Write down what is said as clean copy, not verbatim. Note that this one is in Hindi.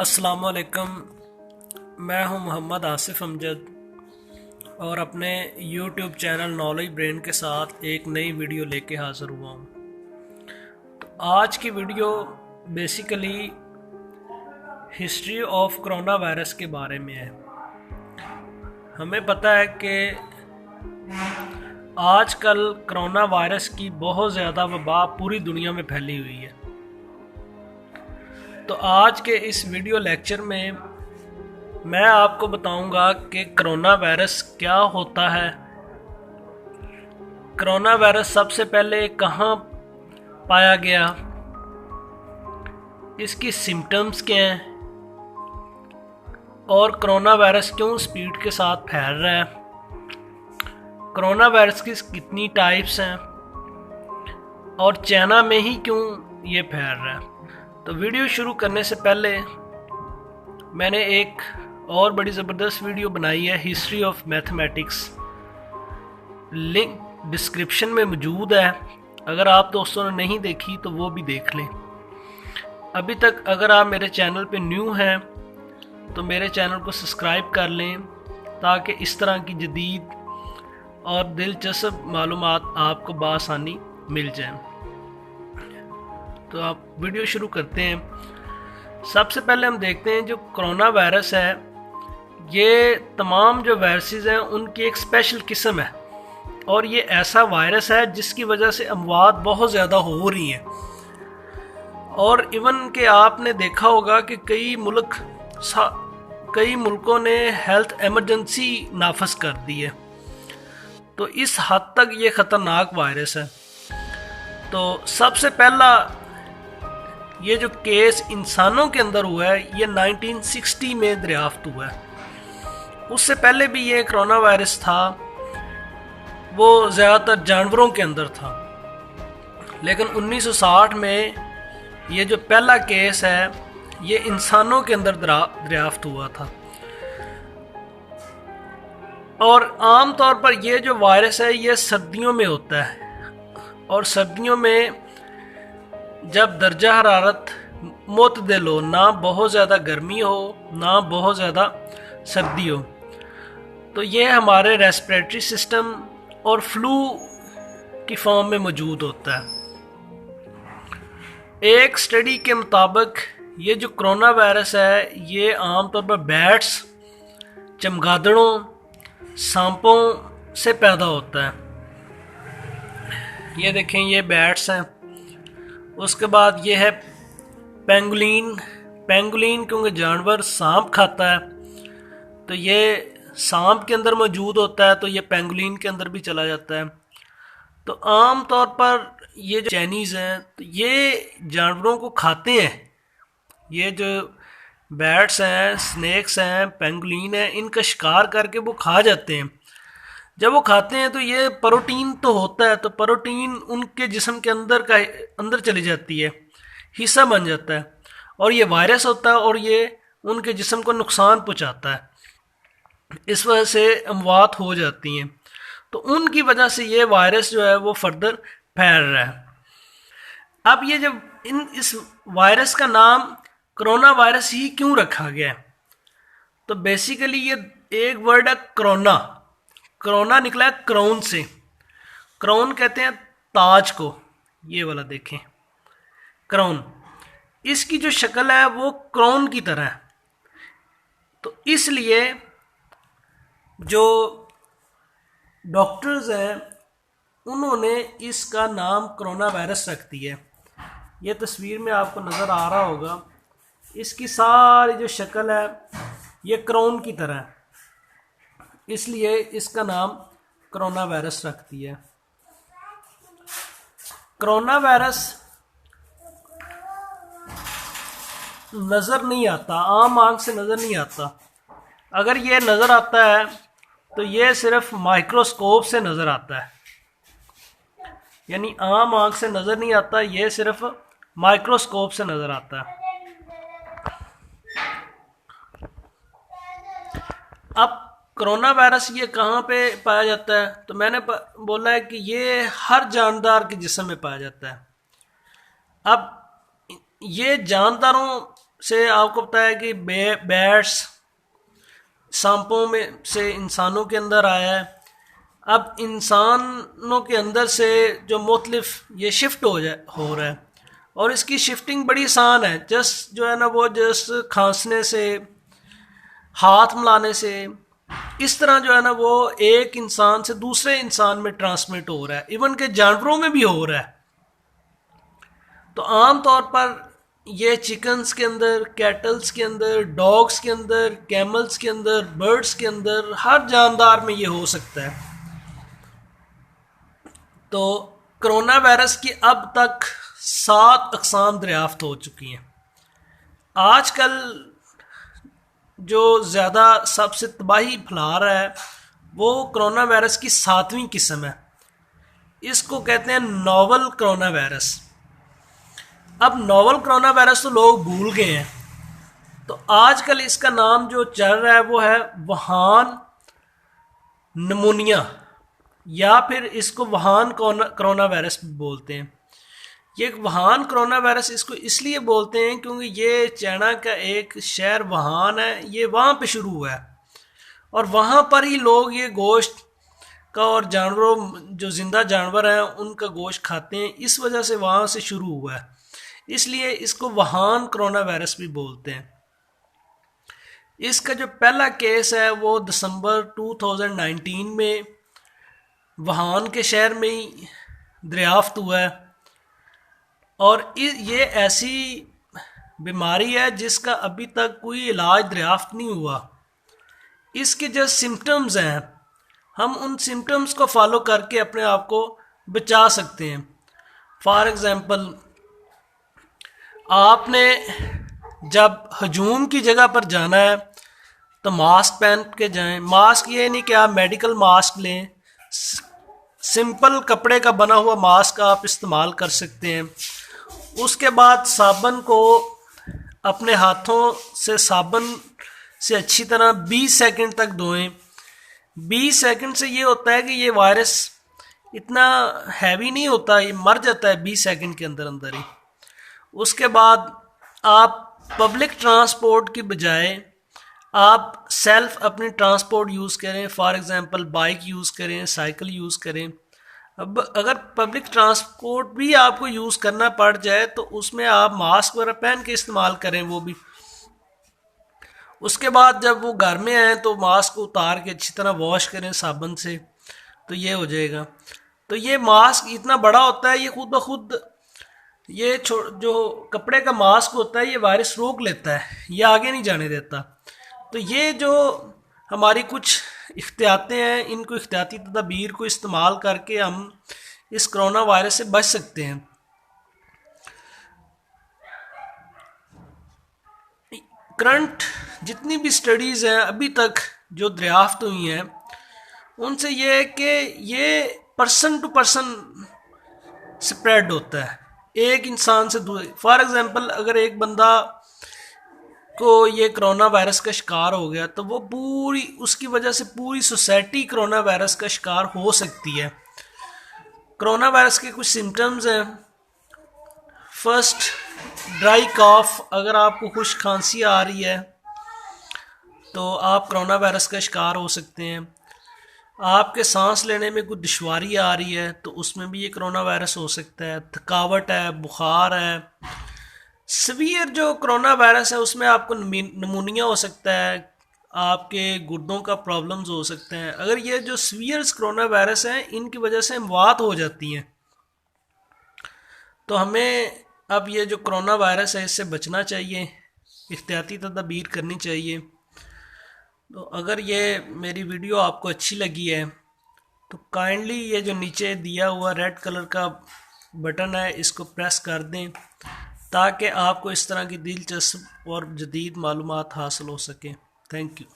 अस्सलामुअलैकुम। मैं हूं मोहम्मद आसिफ अमजद और अपने यूट्यूब चैनल नॉलेज ब्रेन के साथ एक नई वीडियो लेके हाज़िर हुआ हूं। आज की video basically history of corona virus के बारे में है। हमें पता है कि आजकल कोरोना वायरस की बहुत ज़्यादा वबा पूरी दुनिया में फैली हुई है। तो आज के इस वीडियो लेक्चर में मैं आपको बताऊंगा कि कोरोना वायरस क्या होता है, कोरोना वायरस सबसे पहले कहाँ पाया गया, इसकी सिम्टम्स क्या हैं और कोरोना वायरस क्यों स्पीड के साथ फैल रहा है, कोरोना वायरस की कितनी टाइप्स हैं और चाइना में ही क्यों ये फैल रहा है। तो वीडियो शुरू करने से पहले मैंने एक और बड़ी ज़बरदस्त वीडियो बनाई है, history of mathematics. Link description में मौजूद है, अगर आप दोस्तों ने नहीं देखी तो वो भी देख लें। अभी तक अगर आप मेरे चैनल पे न्यू हैं तो मेरे चैनल को सब्सक्राइब कर लें ताकि इस तरह की जदीद और दिलचस्प मालूमात आपको बआसानी मिल जाए। तो आप वीडियो शुरू करते हैं। सबसे पहले हम देखते हैं जो कोरोना वायरस है, ये तमाम जो वायरसेस हैं उनकी एक स्पेशल किस्म है और ये ऐसा वायरस है जिसकी वजह से अमवात बहुत ज़्यादा हो रही हैं। और इवन के आपने देखा होगा कि कई मुल्कों ने हेल्थ इमरजेंसी नाफज कर दी है। तो इस हद तक ये ख़तरनाक वायरस है। तो सबसे पहला ये जो केस इंसानों के अंदर हुआ है ये 1960 में दरियाफ्त हुआ है। उससे पहले भी ये कोरोना वायरस था, वो ज़्यादातर जानवरों के अंदर था, लेकिन 1960 में ये जो पहला केस है ये इंसानों के अंदर दरियाफ्त हुआ था। और आम तौर पर ये जो वायरस है ये सर्दियों में होता है और सर्दियों में जब दर्जा हरारत मुतदल हो, ना बहुत ज़्यादा गर्मी हो ना बहुत ज़्यादा सर्दी हो, तो ये हमारे रेस्पिरेटरी सिस्टम और फ्लू की फॉर्म में मौजूद होता है। एक स्टडी के मुताबिक ये जो कोरोना वायरस है ये आमतौर पर बैट्स, चमगादड़ों, सांपों से पैदा होता है। ये देखें, ये बैट्स हैं। उसके बाद ये है पेंगुलिन क्योंकि जानवर सांप खाता है तो ये सांप के अंदर मौजूद होता है, तो ये पेंगुलिन के अंदर भी चला जाता है। तो आम तौर पर ये जो चाइनीज़ हैं तो ये जानवरों को खाते हैं। ये जो बैट्स हैं, स्नेक्स हैं, पेंगुलिन हैं, इनका शिकार करके वो खा जाते हैं। जब वो खाते हैं तो ये प्रोटीन तो होता है, तो प्रोटीन उनके जिस्म के अंदर चली जाती है, हिस्सा बन जाता है और ये वायरस होता है और ये उनके जिस्म को नुकसान पहुंचाता है। इस वजह से अमवात हो जाती हैं। तो उनकी वजह से ये वायरस जो है वो फर्दर फैल रहा है। अब ये जब इस वायरस का नाम कोरोना वायरस ही क्यों रखा गया है, तो बेसिकली ये एक वर्ड है कोरोना निकला है क्राउन से। क्राउन कहते हैं ताज को, ये वाला देखें क्राउन, इसकी जो शक्ल है वो क्राउन की तरह है। तो इसलिए जो डॉक्टर्स हैं उन्होंने इसका नाम कोरोना वायरस रख दिया। ये तस्वीर में आपको नज़र आ रहा होगा, इसकी सारी जो शक्ल है ये क्राउन की तरह है, इसलिए इसका नाम कोरोना वायरस रख दिया। कोरोना वायरस नज़र नहीं आता, आम आंख से नज़र नहीं आता। अगर ये नज़र आता है तो ये सिर्फ माइक्रोस्कोप से नज़र आता है, यानी आम आंख से नज़र नहीं आता, ये सिर्फ माइक्रोस्कोप से नज़र आता है। अब कोरोना वायरस ये कहाँ पे पाया जाता है, तो मैंने बोला है कि ये हर जानदार के जिस्म में पाया जाता है। अब ये जानदारों से आपको पता है कि बैट्स सांपों में से इंसानों के अंदर आया है। अब इंसानों के अंदर से जो मुख्तलिफ ये शिफ्ट हो रहा है, और इसकी शिफ्टिंग बड़ी आसान है। जस्ट जो है ना वो जस्ट खांसने से, हाथ मिलाने से, इस तरह जो है ना वो एक इंसान से दूसरे इंसान में ट्रांसमिट हो रहा है। इवन के जानवरों में भी हो रहा है। तो आम तौर पर ये चिकन्स के अंदर, कैटल्स के अंदर, डॉग्स के अंदर, कैमल्स के अंदर, बर्ड्स के अंदर, हर जानदार में ये हो सकता है। तो कोरोना वायरस की अब तक 7 अक़साम दरियाफ्त हो चुकी हैं। आजकल जो ज़्यादा सबसे तबाही फैला रहा है वो कोरोना वायरस की 7वीं किस्म है। इसको कहते हैं नोवल कोरोना वायरस। अब नोवल कोरोना वायरस तो लोग भूल गए हैं, तो आजकल इसका नाम जो चल रहा है वो है वुहान निमोनिया, या फिर इसको वुहान कोरोना वायरस भी बोलते हैं। ये वुहान कोरोना वायरस इसको इसलिए बोलते हैं क्योंकि ये चाइना का एक शहर वुहान है, ये वहाँ पे शुरू हुआ है, और वहाँ पर ही लोग ये गोश्त का और जानवरों, जो ज़िंदा जानवर हैं उनका गोश्त खाते हैं। इस वजह से वहाँ से शुरू हुआ है, इसलिए इसको वुहान कोरोना वायरस भी बोलते हैं। इसका जो पहला केस है वो दिसंबर 2019 में वुहान के शहर में ही दरियाफ्त हुआ है, और ये ऐसी बीमारी है जिसका अभी तक कोई इलाज दरियाफ्त नहीं हुआ। इसके जो सिम्टम्स हैं, हम उन सिम्टम्स को फॉलो करके अपने आप को बचा सकते हैं। फॉर एग्ज़ाम्पल, आपने जब हजूम की जगह पर जाना है तो मास्क पहन के जाएं। मास्क ये नहीं कि आप मेडिकल मास्क लें, सिंपल कपड़े का बना हुआ मास्क आप इस्तेमाल कर सकते हैं। उसके बाद साबुन को अपने हाथों से साबुन से अच्छी तरह 20 सेकंड तक धोएं। 20 सेकंड से ये होता है कि ये वायरस इतना हैवी नहीं होता, ये मर जाता है 20 सेकंड के अंदर अंदर ही। उसके बाद आप पब्लिक ट्रांसपोर्ट की बजाय आप सेल्फ अपनी ट्रांसपोर्ट यूज़ करें। फॉर एग्ज़ाम्पल बाइक यूज़ करें, साइकिल यूज़ करें। अब अगर पब्लिक ट्रांसपोर्ट भी आपको यूज़ करना पड़ जाए तो उसमें आप मास्क वगैरह पहन के इस्तेमाल करें वो भी। उसके बाद जब वो घर में आए तो मास्क को उतार के अच्छी तरह वॉश करें साबुन से, तो ये हो जाएगा। तो ये मास्क इतना बड़ा होता है, ये खुद ब खुद ये जो कपड़े का मास्क होता है ये वायरस रोक लेता है, ये आगे नहीं जाने देता। तो ये जो हमारी कुछ इख्तियातें हैं, इनको इख्तियाती तदबीर को इस्तेमाल करके हम इस कोरोना वायरस से बच सकते हैं। करंट जितनी भी स्टडीज़ हैं अभी तक जो दरियाफ्त हुई हैं, उनसे ये है कि ये पर्सन टू पर्सन स्प्रेड होता है, एक इंसान से दूसरे। फॉर एग्ज़ाम्पल, अगर एक बंदा को ये कोरोना वायरस का शिकार हो गया तो वो पूरी, उसकी वजह से पूरी सोसाइटी कोरोना वायरस का शिकार हो सकती है। कोरोना वायरस के कुछ सिम्टम्स हैं। फर्स्ट, ड्राई कॉफ। अगर आपको खुश खांसी आ रही है तो आप कोरोना वायरस का शिकार हो सकते हैं। आपके सांस लेने में कुछ दुश्वारी आ रही है तो उसमें भी ये कोरोना वायरस हो सकता है। थकावट है, बुखार है। सीवियर जो कोरोना वायरस है उसमें आपको निमोनिया हो सकता है, आपके गुर्दों का प्रॉब्लम्स हो सकते हैं। अगर ये जो सीवियर कोरोना वायरस हैं इनकी वजह से मौत हो जाती हैं। तो हमें अब ये जो कोरोना वायरस है इससे बचना चाहिए, एहतियाती तदबीर करनी चाहिए। तो अगर ये मेरी वीडियो आपको अच्छी लगी है तो काइंडली ये जो नीचे दिया हुआ रेड कलर का बटन है इसको प्रेस कर दें, ताकि आपको इस तरह की दिलचस्प और जदीद मालूमात हासिल हो सके। Thank you.